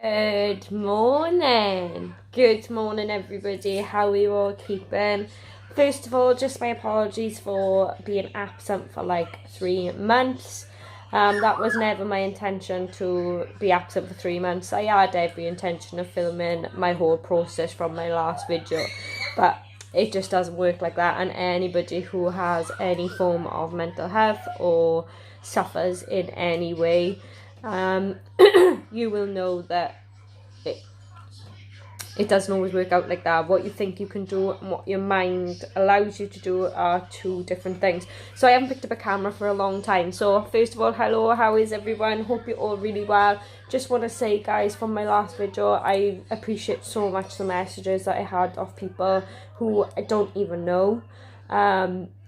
Good morning. Good morning, everybody. How are you all keeping? First of all, just my apologies for being absent for like 3 months. That was never my intention to be absent for 3 months. I had every intention of filming my whole process from my last video, but it just doesn't work like that. And anybody who has any form of mental health or suffers in any way, you will know that it doesn't always work out like that. What you think you can do and what your mind allows you to do are two different things. So I haven't picked up a camera for a long time. So first of all, hello, how is everyone? Hope you're all really well. Just want to say, guys, from my last video, I appreciate so much the messages that I had of people who I don't even know,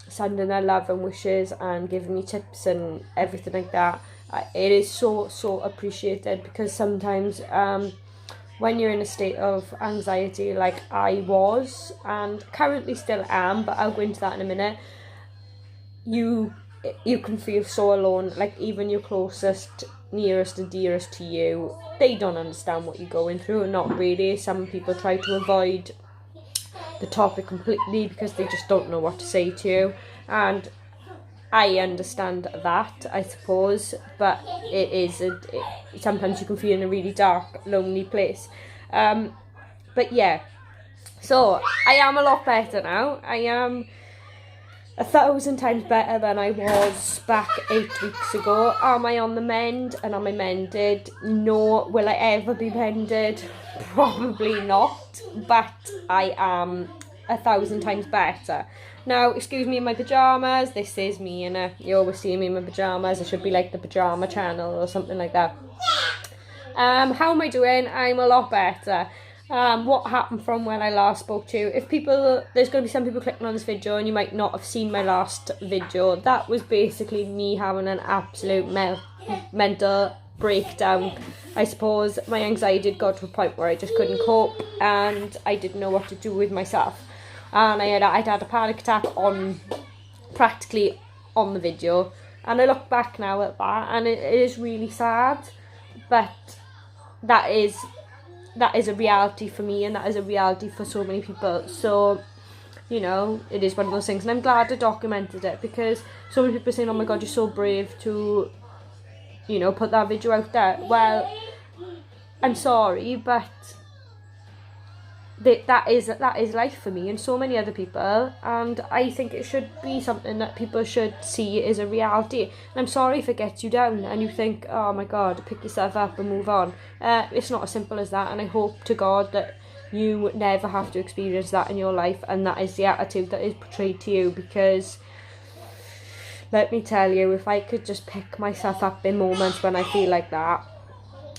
sending their love and wishes and giving me tips and everything like that. It is so appreciated, because sometimes when you're in a state of anxiety like I was and currently still am, but I'll go into that in a minute, you can feel so alone. Like even your closest, nearest and dearest to you, they don't understand what you're going through. Not really. Some people try to avoid the topic completely because they just don't know what to say to you, and I understand that, I suppose, but sometimes you can feel in a really dark, lonely place. But yeah, so I am a lot better now. I am 1,000 times better than I was back 8 weeks ago. Am I on the mend, and am I mended? No. Will I ever be mended? Probably not, but I am 1,000 times better. Now, excuse me in my pyjamas. This is me, and you always see me in my pyjamas. I should be like the pyjama channel or something like that. How am I doing? I'm a lot better. What happened from when I last spoke to you? There's going to be some people clicking on this video and you might not have seen my last video. That was basically me having an absolute mental breakdown. I suppose my anxiety had got to a point where I just couldn't cope and I didn't know what to do with myself. And I'd had a panic attack practically on the video. And I look back now at that and it is really sad, but that is a reality for me, and that is a reality for so many people. So, you know, it is one of those things, and I'm glad I documented it, because so many people are saying, oh my god, you're so brave to, you know, put that video out there. Well, I'm sorry, but that is life for me and so many other people, and I think it should be something that people should see as a reality. And I'm sorry if it gets you down and you think, oh my god, pick yourself up and move on. It's not as simple as that, and I hope to God that you never have to experience that in your life, and that is the attitude that is portrayed to you. Because let me tell you, if I could just pick myself up in moments when I feel like that,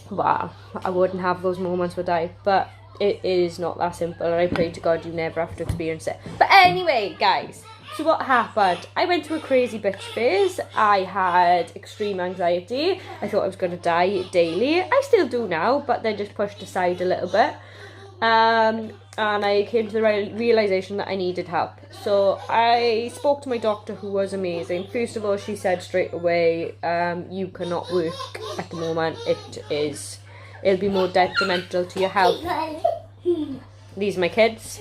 well, I wouldn't have those moments, would I? But it is not that simple, and I pray to God you never have to experience it. But anyway, guys, so what happened? I went through a crazy bitch phase. I had extreme anxiety. I thought I was going to die daily. I still do now, but then just pushed aside a little bit. And I came to the realisation that I needed help. So I spoke to my doctor, who was amazing. First of all, she said straight away, you cannot work at the moment. It'll be more detrimental to your health. These are my kids.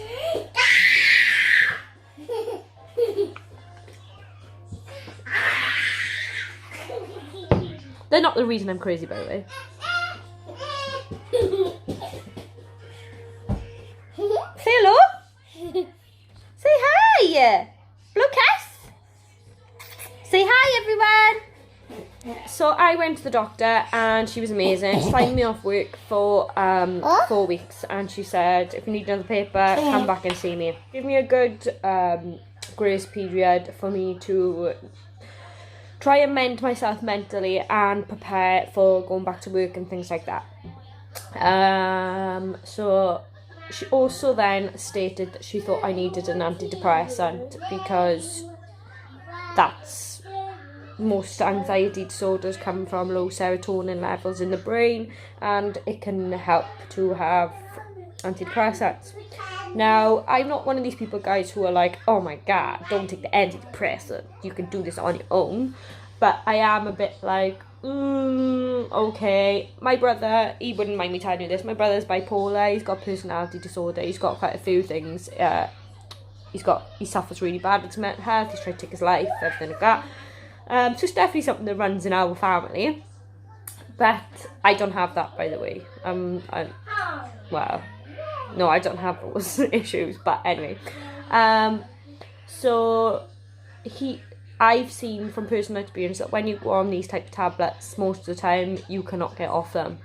They're not the reason I'm crazy, by the way. Say hello. Say hi. Lucas. Say hi, everyone. So I went to the doctor and she was amazing. She signed me off work for 4 weeks, and she said, if you need another paper, come back and see me. Give me a good grace period for me to try and mend myself mentally and prepare for going back to work and things like that. So she also then stated that she thought I needed an antidepressant, because most anxiety disorders come from low serotonin levels in the brain, and it can help to have antidepressants. Now, I'm not one of these people, guys, who are like, oh my god, don't take the antidepressant, you can do this on your own. But I am a bit like, okay. My brother, he wouldn't mind me telling you this. My brother's bipolar. He's got personality disorder. He's got quite a few things. He suffers really bad with his mental health. He's trying to take his life, everything like that. So it's definitely something that runs in our family. But I don't have that, by the way. Well, no, I don't have those issues. But anyway, so I've seen from personal experience that when you go on these type of tablets, most of the time you cannot get off them.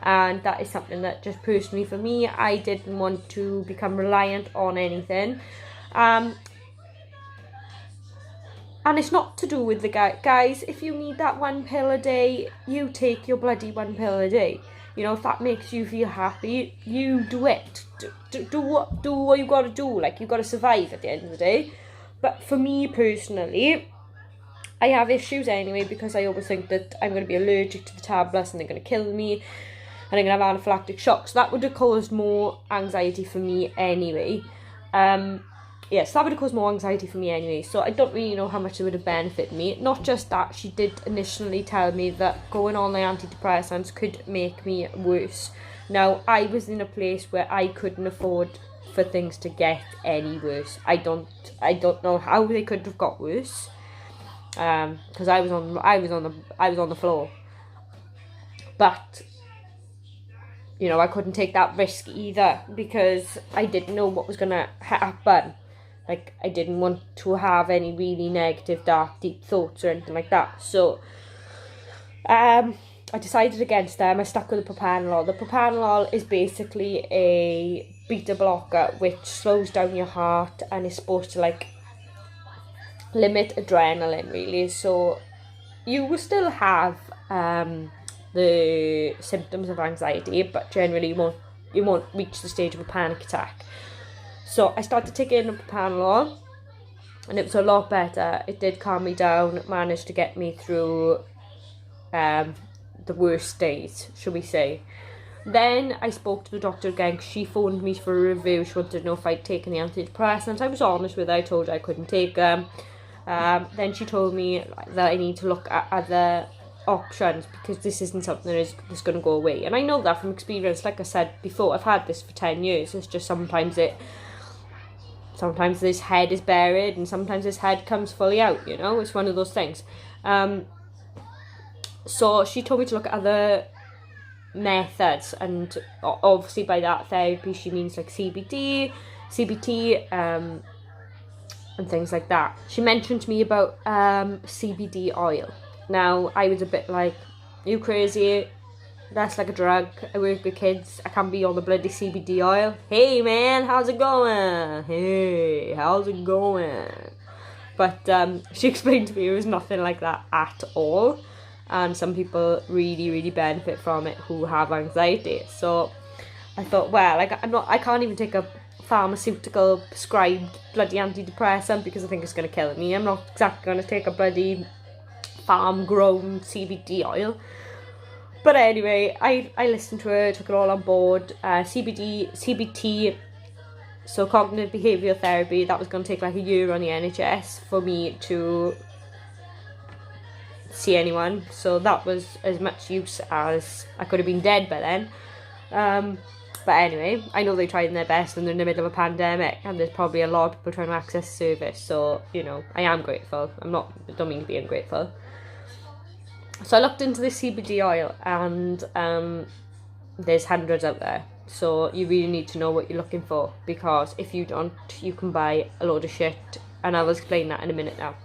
And that is something that just personally for me, I didn't want to become reliant on anything. And it's not to do with the guys. If you need that one pill a day, you take your bloody one pill a day. You know, if that makes you feel happy, you do it. Do what you got to do. Like, you got to survive at the end of the day. But for me personally, I have issues anyway, because I always think that I'm going to be allergic to the tablets and they're going to kill me and I'm going to have anaphylactic shock. So that would have caused more anxiety for me anyway. Yes, that would have caused more anxiety for me anyway. So I don't really know how much it would have benefited me. Not just that, she did initially tell me that going on the antidepressants could make me worse. Now, I was in a place where I couldn't afford for things to get any worse. I don't know how they could have got worse. Because I was on the floor. But you know, I couldn't take that risk either, because I didn't know what was gonna happen. Like, I didn't want to have any really negative, dark, deep thoughts or anything like that. So, I decided against them. I stuck with the propranolol. The propranolol is basically a beta blocker which slows down your heart and is supposed to, like, limit adrenaline, really. So, you will still have the symptoms of anxiety, but generally you won't reach the stage of a panic attack. So I started taking propranolol, and it was a lot better. It did calm me down, managed to get me through the worst days, shall we say. Then I spoke to the doctor again. She phoned me for a review. She wanted to know if I'd taken the antidepressants. I was honest with her. I told her I couldn't take them. Then she told me that I need to look at other options, because this isn't something that's going to go away. And I know that from experience. Like I said before, I've had this for 10 years. It's just sometimes this head is buried and sometimes this head comes fully out, you know. It's one of those things. So she told me to look at other methods, and obviously by that therapy she means like CBT, and things like that. She mentioned to me about CBD oil. Now, I was a bit like, you crazy? That's like a drug. I work with kids. I can't be on the bloody CBD oil. Hey man, how's it going? Hey, how's it going? But she explained to me it was nothing like that at all. And some people really, really benefit from it who have anxiety. So I thought, well, I can't even take a pharmaceutical prescribed bloody antidepressant because I think it's going to kill me. I'm not exactly going to take a bloody farm-grown CBD oil. But anyway, I listened to her, took it all on board. CBT, so cognitive behavioural therapy, that was going to take like a year on the NHS for me to see anyone. So that was as much use as I could have been dead by then. But anyway, I know they tried their best and they're in the middle of a pandemic and there's probably a lot of people trying to access the service. So, you know, I am grateful. I don't mean to be ungrateful. So I looked into the CBD oil, and there's hundreds out there. So you really need to know what you're looking for, because if you don't, you can buy a load of shit, and I'll explain that in a minute now.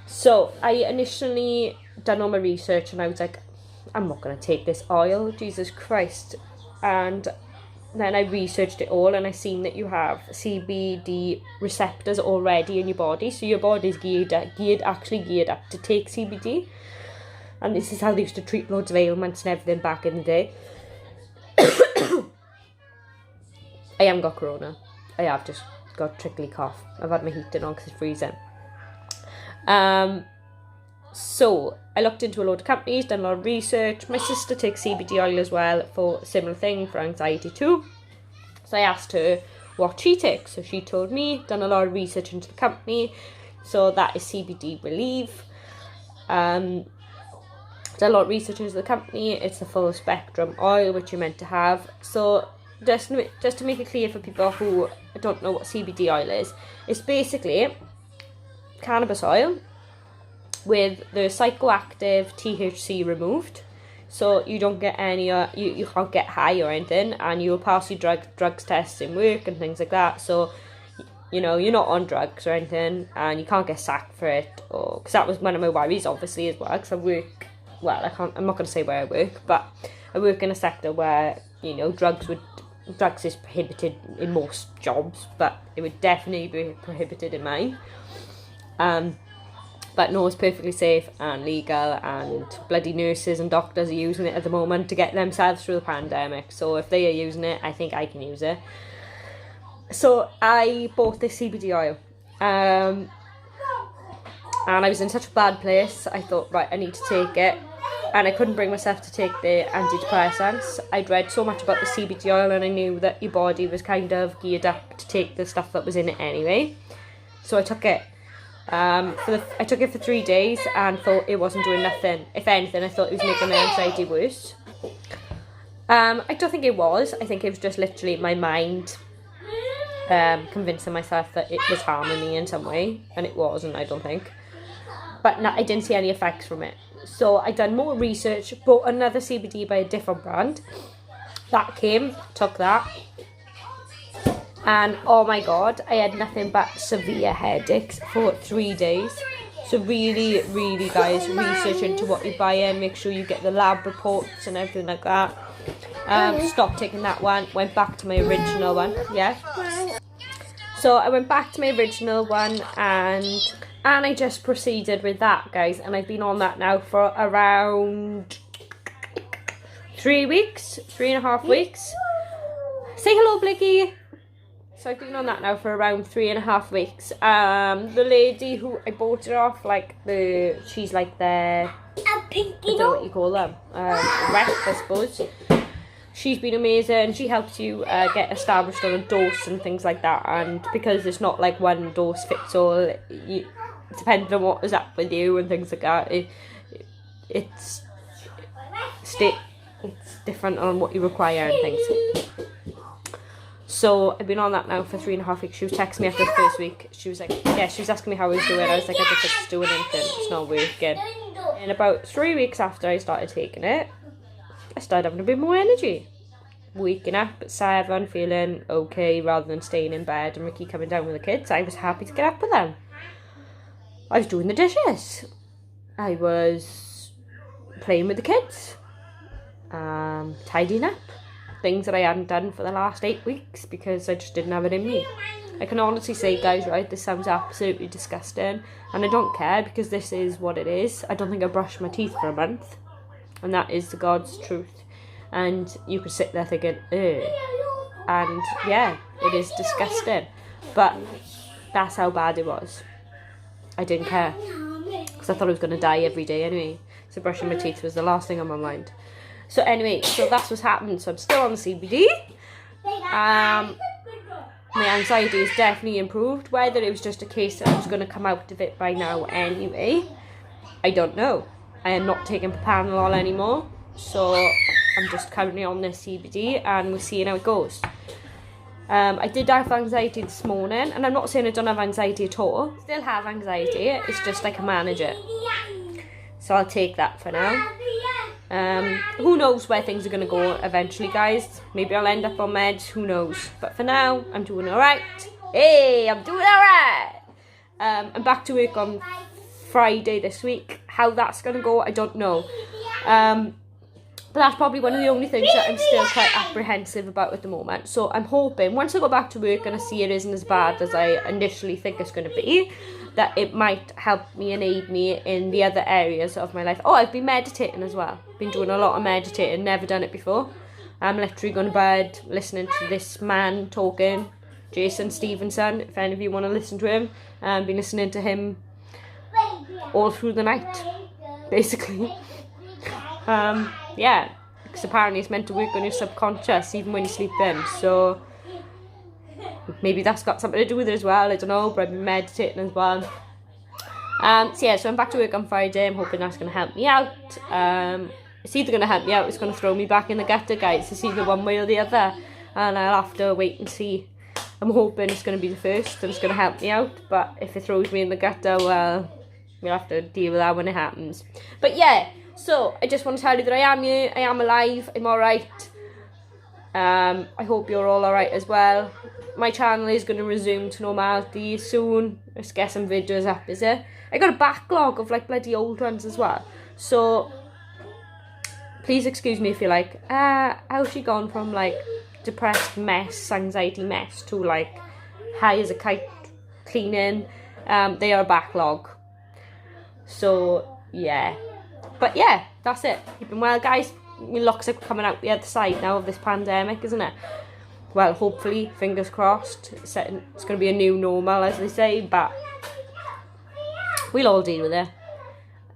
So I initially done all my research and I was like, I'm not going to take this oil, Jesus Christ. And then I researched it all, and I seen that you have CBD receptors already in your body. So your body's geared up to take CBD. And this is how they used to treat loads of ailments and everything back in the day. I haven't got corona. I have just got trickly cough. I've had my heating on because it's freezing. So I looked into a load of companies, done a lot of research. My sister takes CBD oil as well for a similar thing, for anxiety too. So I asked her what she takes. So she told me, done a lot of research into the company. So that is CBD Relief. done a lot of research into the company. It's a full spectrum oil, which you're meant to have. So just to make it clear for people who don't know what CBD oil is, it's basically cannabis oil with the psychoactive THC removed, so you don't get any you can't get high or anything, and you'll pass your drugs tests in work and things like that. So you know, you're not on drugs or anything, and you can't get sacked for it, or because that was one of my worries, obviously, as well, because I work, well, I'm not going to say where I work, but I work in a sector where, you know, drugs is prohibited in most jobs, but it would definitely be prohibited in mine. But no, it's perfectly safe and legal, and bloody nurses and doctors are using it at the moment to get themselves through the pandemic. So if they are using it, I think I can use it. So I bought this CBD oil, and I was in such a bad place. I thought, right, I need to take it, and I couldn't bring myself to take the antidepressants. I'd read so much about the CBD oil, and I knew that your body was kind of geared up to take the stuff that was in it anyway. So I took it. I took it for 3 days and thought it wasn't doing nothing. If anything, I thought it was making my anxiety worse. I don't think it was. I think it was just literally my mind convincing myself that it was harming me in some way, and it wasn't, I don't think. But no, I didn't see any effects from it. So I done more research, bought another CBD by a different brand. That came, took that. And oh my god, I had nothing but severe headaches for 3 days. So really, really, guys, research into what you buy in. Make sure you get the lab reports and everything like that. Stopped taking that one. Went back to my original one. Yeah. So I went back to my original one, and I just proceeded with that, guys. And I've been on that now for around 3 weeks, 3.5 weeks. Say hello, Blicky. So I've been on that now for around 3.5 weeks. The lady who I bought it off, she's like the, I don't know what you call them, rep, I suppose. She's been amazing. She helps you get established on a dose and things like that. And because it's not like one dose fits all, depending on what is up with you and things like that, it's different on what you require and things. So I've been on that now for 3.5 weeks. She was texting me after the first week. She was like, yeah, she was asking me how I was doing. I was like, I don't think it's doing anything. It's not working. And about 3 weeks after I started taking it, I started having a bit more energy. Waking up at 7, feeling okay, rather than staying in bed and Ricky coming down with the kids. I was happy to get up with them. I was doing the dishes. I was playing with the kids. Tidying up. Things that I hadn't done for the last 8 weeks because I just didn't have it in me. I can honestly say, guys, right, this sounds absolutely disgusting, and I don't care because this is what it is. I don't think I brushed my teeth for a month, and that is the God's truth. And you could sit there thinking, ugh. And yeah, it is disgusting, but that's how bad it was. I didn't care because I thought I was going to die every day anyway, so brushing my teeth was the last thing on my mind. So anyway, so that's what's happened. So I'm still on the CBD. My anxiety has definitely improved. Whether it was just a case that I was going to come out of it by now anyway, I don't know. I am not taking Propanol anymore. So I'm just currently on this CBD and we're seeing how it goes. I did have anxiety this morning, and I'm not saying I don't have anxiety at all. I still have anxiety. It's just I can manage it. So I'll take that for now. Who knows where things are going to go eventually, guys. Maybe I'll end up on meds, who knows. But for now, I'm doing alright. Hey, I'm doing alright. I'm back to work on Friday this week. How that's going to go, I don't know. But that's probably one of the only things that I'm still quite apprehensive about at the moment. So I'm hoping, once I go back to work and I see it isn't as bad as I initially think it's going to be, that it might help me and aid me in the other areas of my life. Oh, I've been meditating as well. Been doing a lot of meditating, never done it before. I'm literally going to bed listening to this man talking, Jason Stevenson, if any of you want to listen to him. I've been listening to him all through the night, basically. Yeah, because apparently it's meant to work on your subconscious even when you sleep in, so maybe that's got something to do with it as well, I don't know, but I've been meditating as well. So yeah, so I'm back to work on Friday. I'm hoping that's going to help me out. It's either going to help me out, it's going to throw me back in the gutter, guys. It's either one way or the other, and I'll have to wait and see. I'm hoping it's going to be the first and it's going to help me out, but if it throws me in the gutter, well, we'll have to deal with that when it happens. But yeah, so I just want to tell you that I am here, I am alive, I'm alright. I hope you're all alright as well. My channel is going to resume to normality soon. Let's get some videos up, is it? I got a backlog of like bloody old ones as well. So please excuse me if you're like, how's she gone from like depressed mess, anxiety mess to like high as a kite cleaning? They are a backlog. So yeah. But yeah, that's it. Keeping well, guys. It looks like we're coming out the other side now of this pandemic, isn't it? Well, hopefully, fingers crossed. It's going to be a new normal, as they say, but we'll all deal with it.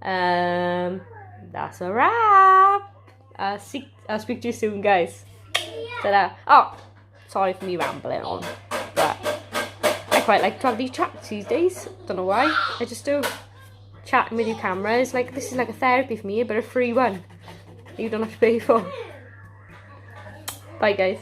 That's a wrap. I'll speak to you soon, guys. Ta-da. Oh, sorry for me rambling on, but I quite like to have these chats these days. Don't know why. I just do. Chatting with your camera is like, this is like a therapy for me, but a free one. You don't have to pay for. Bye, guys.